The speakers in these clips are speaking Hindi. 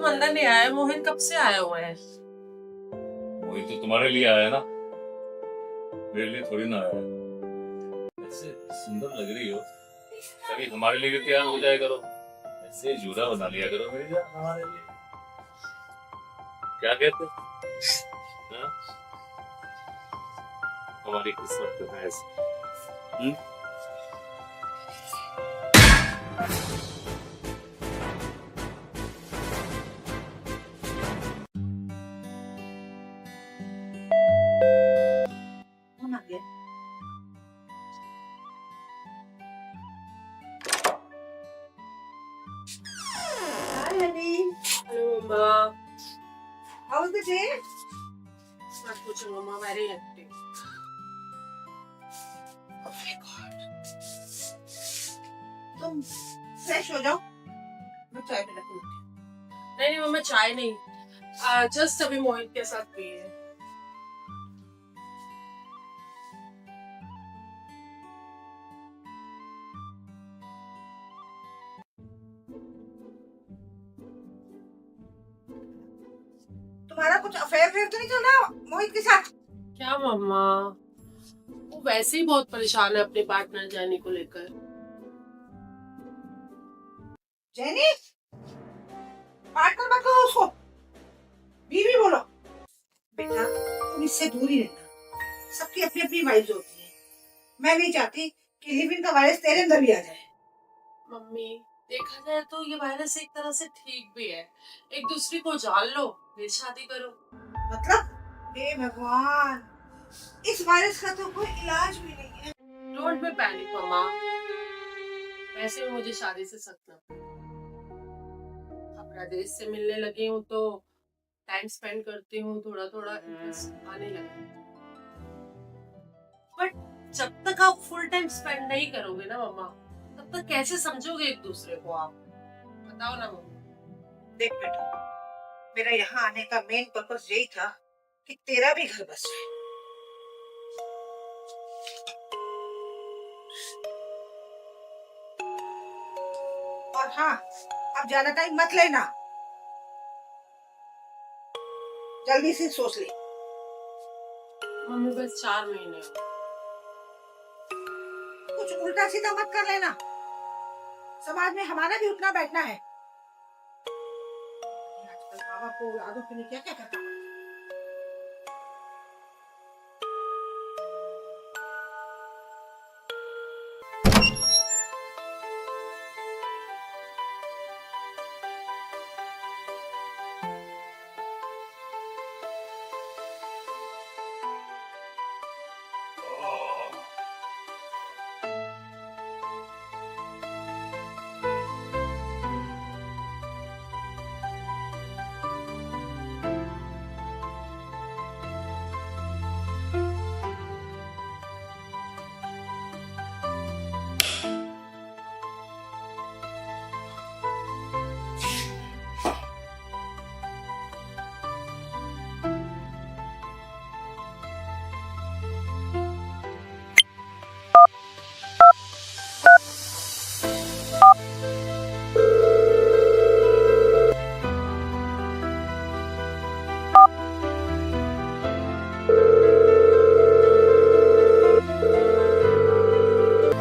तुम अंदर नहीं आए? मोहित कब से आए हुए हैं? मोहित तो तुम्हारे लिए आया ना, मेरे लिए थोड़ी ना आया। ऐसे सुंदर लग रही हो, कभी हमारे लिए भी तैयार हो जाया करो, ऐसे जूड़ा बना लिया करो मेरी जान हमारे लिए। क्या कहते हो? हाँ? हमारी किस्मत तो है ऐसी। कौन आ गया? Hi, honey. हेलो मम्मा। How's the day? मत पूछो मम्मा, very hectic. Oh my God. तुम फ्रेश हो जाओ, मैं चाय में रखूंगी। नहीं मम्मा, चाय नहीं, जस्ट अभी मोहित के साथ पी है। तुम्हारा कुछ अफेयर तो नहीं चल रहा मोहित के साथ? क्या मम्मा, वो वैसे ही बहुत परेशान है अपने पार्टनर जैनी को लेकर। जैनी? पार्टनर मत कहो उसको, बीवी बोलो। बेटा तुम इससे दूर ही रहना, सबकी अपनी अपनी वाइफ होती है। मैं नहीं चाहती कि लिव इन का वायरस तेरे अंदर भी आ जाए। मम्मी, देखा जाए तो ये वायरस एक तरह से ठीक भी है। एक दूसरे को जान लो, फिर शादी करो। मतलब हे भगवान, इस वायरस का तो कोई इलाज भी नहीं है। डोंट बी पैनिक मम्मा, वैसे भी मुझे शादी से सख्त नफरत है। अब राजेश से मिलने लगी हूँ तो टाइम स्पेंड करती हूँ, थोड़ा थोड़ा इंटरेस्ट आने लगा। बट जब तक आप फुल टाइम स्पेंड नहीं करोगे ना मम्मा, तब तक कैसे समझोगे एक दूसरे को आप? बताओ ना मम्मा। देख बेटा, मेरा यहाँ आने का मेन पर्पस यही था कि तेरा भी घर बस जाए। और हाँ, अब ज्यादा टाइम मत लेना, जल्दी से सोच ले। मम्मी बस 4 महीने हो। कुछ उल्टा सीधा मत कर लेना, समाज में हमारा भी उठना बैठना है। आजकल माँ बाप को औलादों के लिए क्या क्या करता है।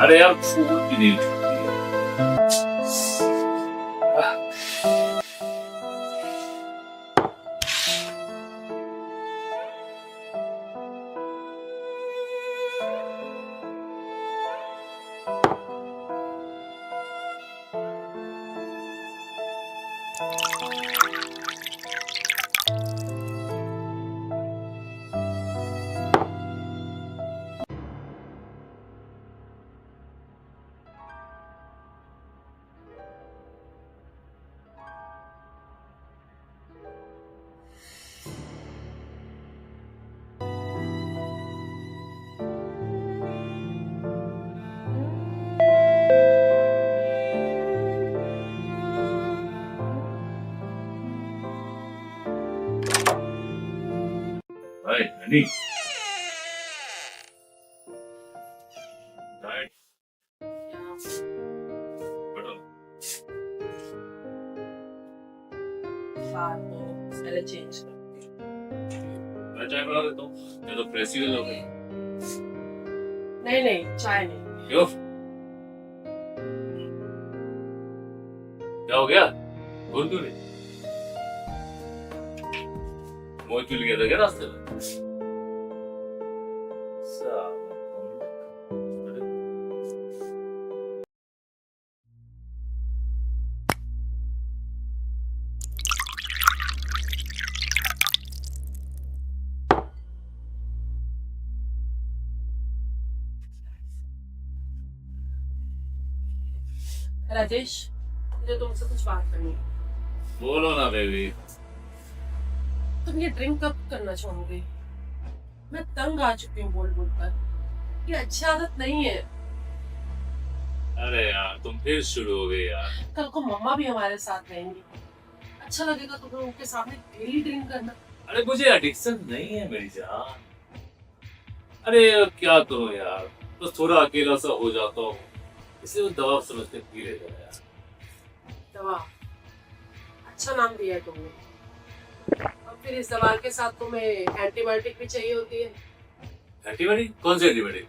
अरे यार फूल भी नहीं उठती है। Hey, Annie. Right. बैठो। बात को पहले चेंज करती हूँ। मैं चाय बना देता हूँ, ये तो प्रेस ही हो गई। नहीं नहीं, चाय नहीं। क्यों? क्या हो गया? भूल क्यों नहीं? मोहित मिल गया था क्या रास्ते में? राजेश, मुझे तुमसे कुछ बात करनी है। बोलो ना बेबी। तुम ये ड्रिंक कब करना चाहोगे? मैं तंग आ चुकी हूँ बोल बोल कर। ये अच्छी आदत नहीं है। अरे यार तुम फिर शुरू हो गए यार। कल को मम्मा भी हमारे साथ रहेंगी। अच्छा लगेगा तुम्हें उनके सामने डेली ड्रिंक करना? अरे मुझे एडिक्शन नहीं है मेरी जान। अरे क्या करूं यार, बस थोड़ा अकेला सा हो जाता हूँ, इसलिए वो दवा समझते पी लेता है यार। दवा? अच्छा नाम दिया है तुमने। और फिर इस दवा के साथ तुम्हें एंटीबायोटिक भी चाहिए होती है। एंटीबायोटिक? कौन सी एंटीबायोटिक?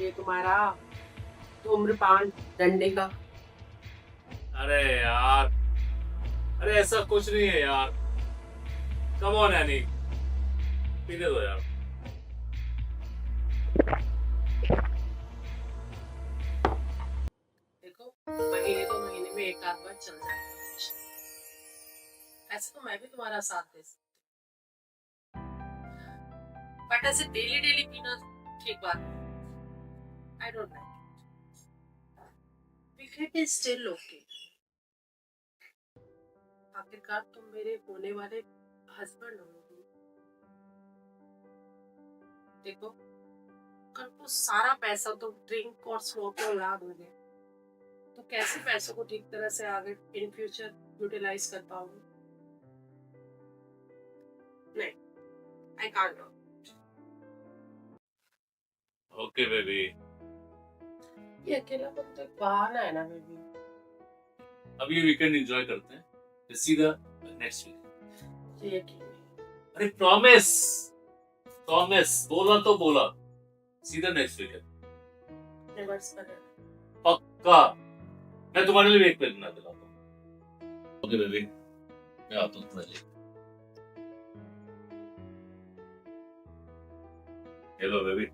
ये तुम्हारा धूम्रपान डंडे का। अरे यार, अरे ऐसा कुछ नहीं है यार। कम ऑन एनी, पीने दो यार। देखो, महीने 2 महीने में एक आध बार चल जाएगा। ऐसे तो मैं भी तुम्हारा साथ दे सकती हूँ, बट ऐसे डेली डेली पीना ठीक बात नहीं। I don't like it. Is still okay. आखिरकार तुम मेरे होने वाले हस्बैंड हो। देखो, कल को सारा पैसा तो ड्रिंक और स्मोक में उड़ा दोगे, तो कैसे पैसों को ठीक तरह से आगे इन फ्यूचर यूटिलाइज कर पाओगे? नहीं, I can't do. Okay baby. ये अकेलापन तो एक बहाना है ना बेबी। अब ये वीकेंड एंजॉय करते हैं, फिर सीधा नेक्स्ट वीक। ये यकीन नहीं। अरे प्रॉमिस, प्रॉमिस बोला तो बोला, सीधा नेक्स्ट वीकेंड रिवर्स कर। पक्का। मैं तुम्हारे लिए एक प्लेट बना दिलाता हूँ। ओके बेबी, मैं आता हूँ तुम्हारे लिए। Hello baby.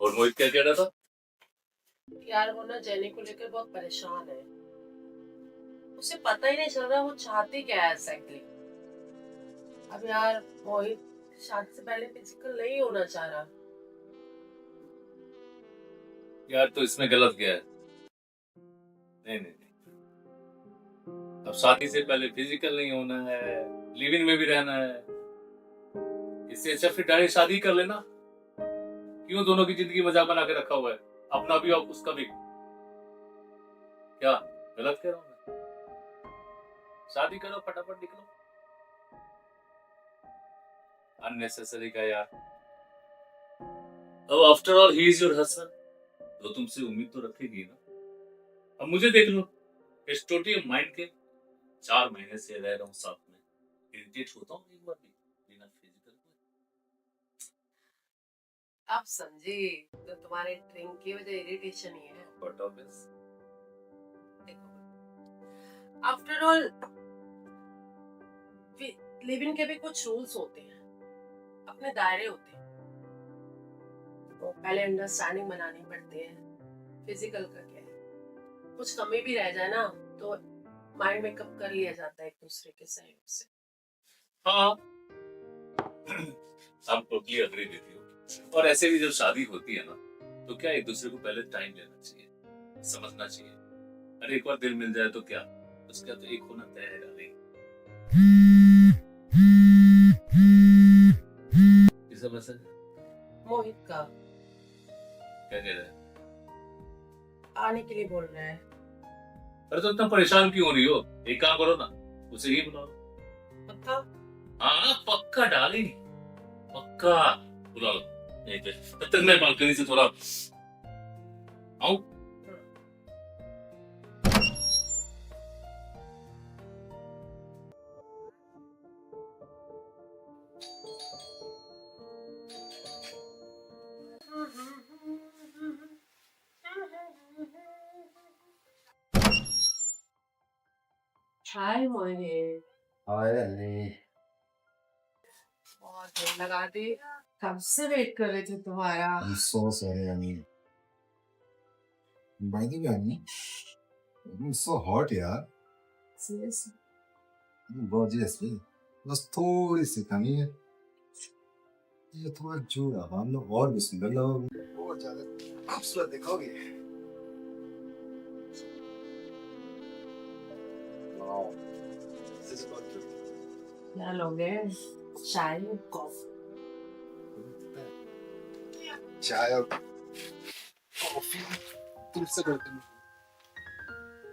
और मोहित क्या कह रहा था? यार वो ना जेनी को लेकर बहुत परेशान है। उसे पता ही नहीं चल रहा वो चाहती क्या है एग्जैक्टली। अब यार मोहित शादी से पहले फिजिकल नहीं होना चाह रहा। यार तो इसमें गलत क्या है? नहीं नहीं नहीं, अब शादी से पहले फिजिकल नहीं होना है, लिविंग में भी रहना है। इससे अच्छा फिर डायरेक्ट शादी कर लेना। क्यों दोनों की जिंदगी मजाक बना के रखा हुआ है, अपना भी और उसका भी? क्या गलत कह रहा हूं मैं? शादी करो, फटाफट निकलो। अननेसेसरी का यार। अब after all he is your husband, तो तुमसे उम्मीद तो रखेगी ना। अब मुझे देख लो, स्टोटी माइंड के 4 महीने से रह रहा हूँ साथ में, इरिटेट होता हूँ एक बार भी बिना फिजिकल। अब समझी, तो तुम्हारे ड्रिंक की वजह इरिटेशन ही है। बट ऑब्वियस, देखो, आफ्टर ऑल लिविंग के भी कुछ रूल्स होते हैं, अपने दायरे होते हैं। तो पहले अंडरस्टैंडिंग बनानी पड़ती है। फिजिकल का क्या है, कुछ कमी भी रह जाए ना तो माइंड मेकअप कर लिया जाता है एक दूसरे के सहयोग से। हाँ आप टोटली अग्री देती हो। और ऐसे भी जब शादी होती है ना, तो क्या एक दूसरे को पहले टाइम लेना चाहिए, समझना चाहिए। अरे एक बार दिल मिल जाए तो क्या, उसका तो एक होना तय है डार्लिंग। किसका मैसेज? मोहित का क्या कह रहा है? आने के लिए बोल रहा है। अरे तो इतना परेशान क्यों हो रही हो? एक काम करो ना, उसे ही बुलाओ। पक्का? हाँ पक्का डार्लिंग, पक्का बुला लो। यहीं पे तब तक मैं बालकनी से थोड़ा आऊं। हाय मोहित, अरे बहुत देर लगा दी। कब से वेट कर रहे थे तुम्हारा। I'm so sorry, I mean. By the way, Annie, it's so hot यार. Seriously? Gorgeous भी. बस थोड़ी सी कमी है. ये थोड़ा जुड़ा हम लोग और भी सुंदर लगोगे. और ज्यादा खूबसूरत दिखोगे. Wow. This is about to. क्या लोगे? चाय या कॉफी? चाय और कॉफी तुमसे करते हैं.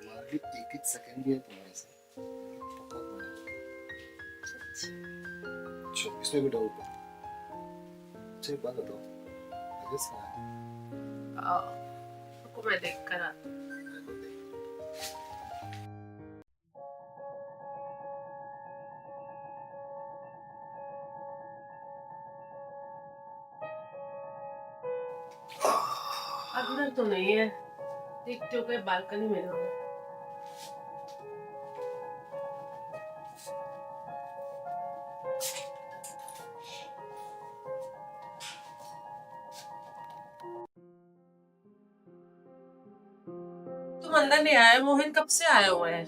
हमारे एक सेकंड भी है तुम्हारे से. अच्छा इसमें भी डाउट है. अच्छा एक बात बताओ. एड्रेस क्या है? रुको मैं देख कर आती हूँ। अंदर तो नहीं है, देखते हो कहीं बालकनी में ना हो। तुम अंदर नहीं आए मोहित, कब से आए हुए हैं?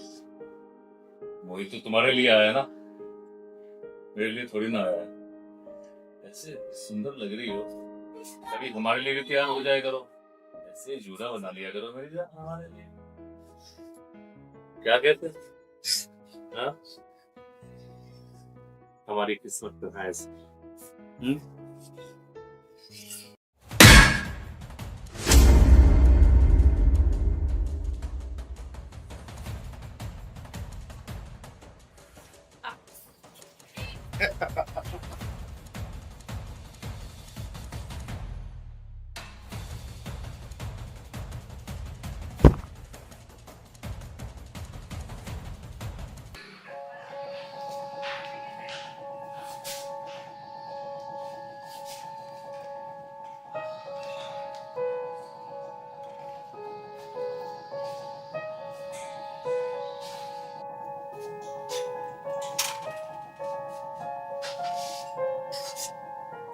मोहित तो तुम्हारे लिए आया ना, मेरे लिए थोड़ी ना आया है। ऐसे सुंदर लग रही हो, कभी हमारे लिए भी तैयार हो जाया करो। ऐसे जूड़ा बना लिया करो मेरी जान हमारे लिए। क्या कहते हैं? हाँ? हमारी किस्मत तो है ऐसी।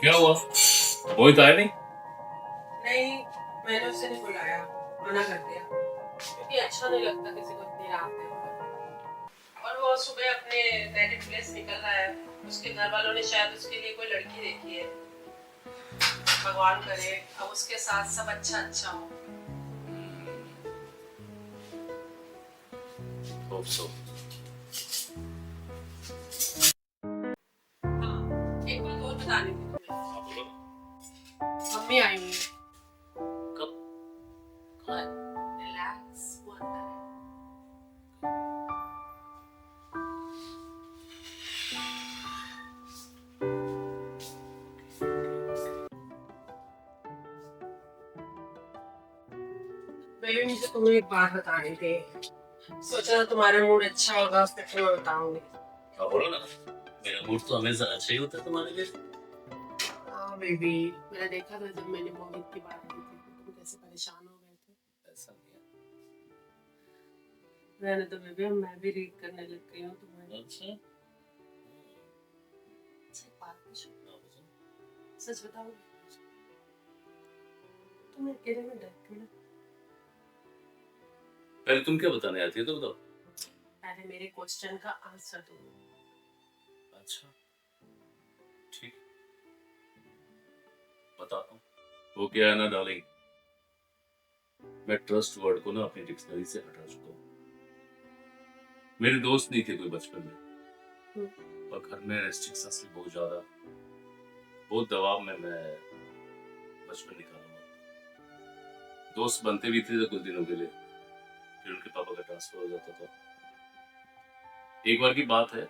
क्या हुआ? मोहित आया नहीं? नहीं, मैंने उसे नहीं बुलाया, मना कर दिया, क्योंकि अच्छा नहीं लगता किसी को इतनी रात में। और वो सुबह अपने नेटिव प्लेस निकल रहा है, उसके घर वालों ने शायद उसके लिए कोई लड़की देखी है। भगवान करे अब उसके साथ सब अच्छा अच्छा हो। Hope so. हाँ, एक बात और बतानी थी तुम्हें। हाँ, बोलो। मम्मी आई हुई है। कब? कहाँ है? रिलैक्स, वो अंदर है। बेबी मुझे तुम्हें एक बात बतानी थी, सोचा तुम्हारा मूड अच्छा होगा तो फिर मैं बताऊंगी। हाँ, बोलो ना। मेरा मूड तो हमेशा अच्छा ही होता है तुम्हारे लिए। हाँ बेबी, मैंने देखा था जब मैंने मोहित की बात की थी तो तुम कैसे परेशान हो गए थे। ऐसा नहीं है। मैंने तो बेबी मैं भी रीड करने लग गई हूँ तुम्हारी। अच्छा। अच्छा एक बात पूछूं? हाँ, बोलो। सच बताओ, तुम अकेले में डरती हो ना? पहले तुम क्या बताने आती है तो बताओ। पहले मेरे क्वेश्चन का आंसर दो। अच्छा ठीक, बताता हूँ। वो क्या है ना डार्लिंग, मैं ट्रस्ट वर्ड को ना अपनी डिक्शनरी से हटा चुका हूँ। मेरे दोस्त नहीं थे कोई बचपन में, और घर में रेस्ट्रिक्शंस भी बहुत ज्यादा, बहुत दबाव में मैं बचपन निकाला। दोस्त बनते भी थे तो कुछ दिनों के लिए, फिर उनके पापा का ट्रांसफर हो जाता था। एक बार की बात है,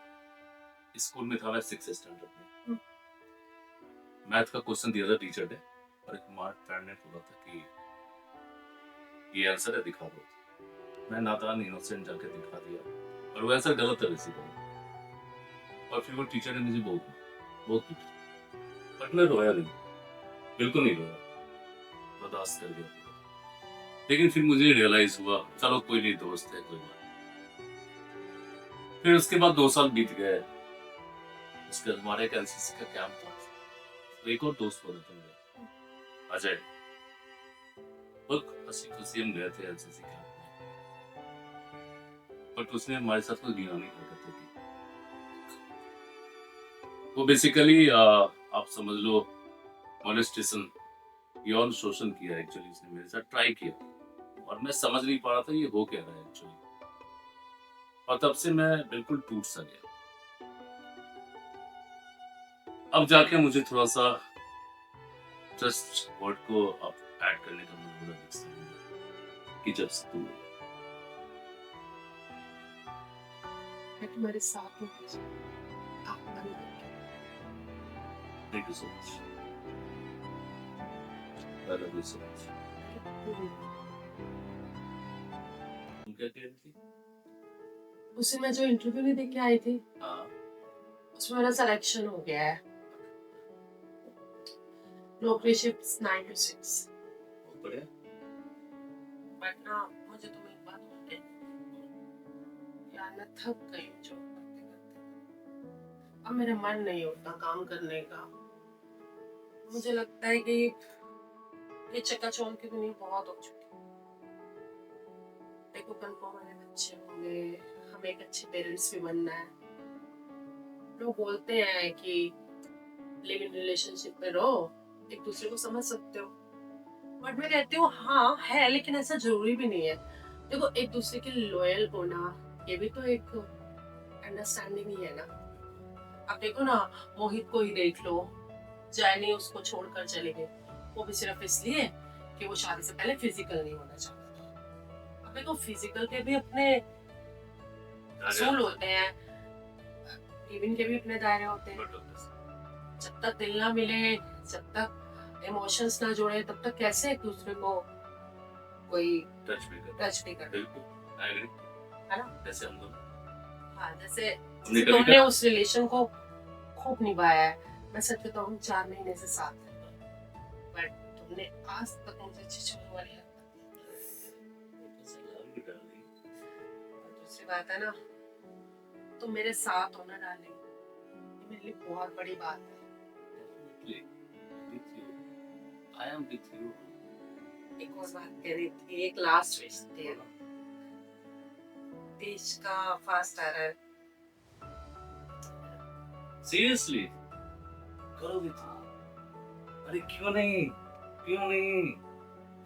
स्कूल में था मैं 6th स्टैंडर्ड में। मैथ का क्वेश्चन दिया था टीचर ने और एक हमारे फ्रेंड ने बोला था कि ये आंसर है, दिखा दो। मैं नादान इनोसेंट जाके दिखा दिया और वो आंसर गलत है बेसिकली। और फिर वो टीचर ने मुझे बहुत पीटा, बट मैं रोया नहीं, बिल्कुल नहीं रोया, बर्दाश्त कर दिया। लेकिन फिर मुझे रियलाइज हुआ, चलो कोई नहीं, दोस्त है, कोई बात। फिर उसके बाद 2 साल बीत गए। उसके बाद हमारे एक एनसीसी का कैंप था, तो एक और दोस्त बोले थे मेरे, अजय। बहुत हंसी खुशी हम गए थे एनसीसी कैंप में, बट उसने हमारे साथ कोई घिनौनी हरकतें की। वो बेसिकली आप समझ लो मॉलेस्टेशन, यौन शोषण किया एक्चुअली उसने मेरे साथ ट्राई किया, और मैं समझ नहीं पा रहा था ये हो क्या रहा है एक्चुअली। और तब से मैं बिल्कुल टूट सा गया। अब जाके मुझे थोड़ा सा ट्रस्ट वर्ड को अब ऐड करने का मन हो रहा है कि जब से तू मैं तुम्हारे साथ हूँ, आप बन गए। Thank you so much, I love you so much. तुम क्या कह रही थी? उसे मैं जो इंटरव्यू नहीं दे के आई थी, हाँ, उसमें मेरा सिलेक्शन हो गया है। नौकरी शिफ्ट 9 to 6। बहुत बढ़िया। बट ना मुझे तुम्हें एक बात बोलते यार, मैं थक गई हूँ जॉब करते करते। अब मेरा मन नहीं होता काम करने का। मुझे लगता है कि ये चकाचौंध की दुनिया बहुत हो चुकी है। देखो कल को हमारे बच्चे होंगे, हमें एक अच्छे पेरेंट्स भी बनना है। लोग बोलते हैं कि लिव इन रिलेशनशिप में रहो, एक दूसरे को समझ सकते हो, बट मैं कहती हूँ हाँ है, लेकिन ऐसा जरूरी भी नहीं है। देखो एक दूसरे के लॉयल होना, ये भी तो एक अंडरस्टैंडिंग ही है ना। अब देखो ना, मोहित को ही देख लो, जैनी उसको छोड़कर चले गए, वो भी सिर्फ इसलिए कि वो शादी से पहले फिजिकल नहीं होना चाहता था। अब देखो फिजिकल के भी अपने असूल होते हैं, लिविंग के भी अपने दायरे होते हैं। जब तक दिल ना मिले, जब तक इमोशंस ना जुड़े, तब तक कैसे एक दूसरे को कोई टच भी कर। कर। बिल्कुल, आई एग्री, है ना? जैसे हम दोनों हाँ, जैसे हमने कभी तुमने उस रिलेशन को खूब निभाया है। मैं सच बताऊं, हम 4 महीने से साथ हैं, बट तुमने आज तक मुझे छिछोने वाली हरकत नहीं की। और दूसरी बात है ना, तुम मेरे साथ हो ना डार्लिंग, ये मेरे लिए बहुत बड़ी बात है। I am with you. एक और बात कह रही थी, एक लास्ट विश थी। देश का फास्ट आ रहा है। Seriously? करोगे तो? अरे क्यों नहीं?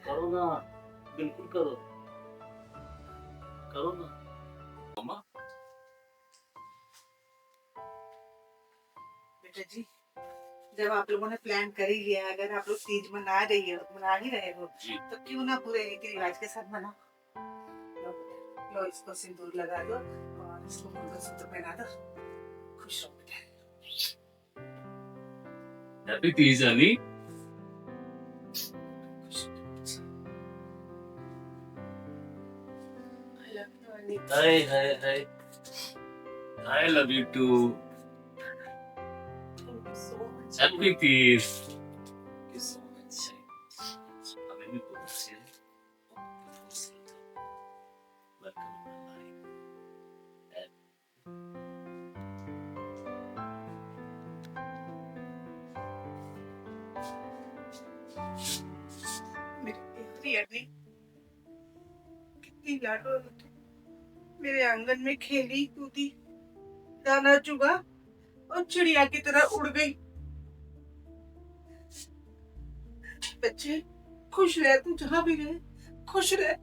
करो ना, बिल्कुल करो ना। मम्मा, बेटा जी, जब आप लोगों ने प्लान कर ही लिया, अगर आप लोग तीज मना रही हो, मना ही रहे हो, जी। तो क्यों ना पूरे रीति रिवाज के साथ मनाओ। लो इसको सिंदूर लगा दो और इसको मंगलसूत्र पहना दो। खुश रहो बेटा। Happy Teej Honey. I love you, Annie. Hi I love you too. Thank you so much. Happy Teej. Thank you so much. हमें भी बहुत अच्छी है। Welcome in my life. मेरी प्यारी अनी, कितनी लाडो तू। मेरे आंगन में खेली कूदी, दाना चुगा और चिड़िया की तरह उड़ गई। बच्चे खुश रहे, तू जहाँ भी रहे खुश रहे।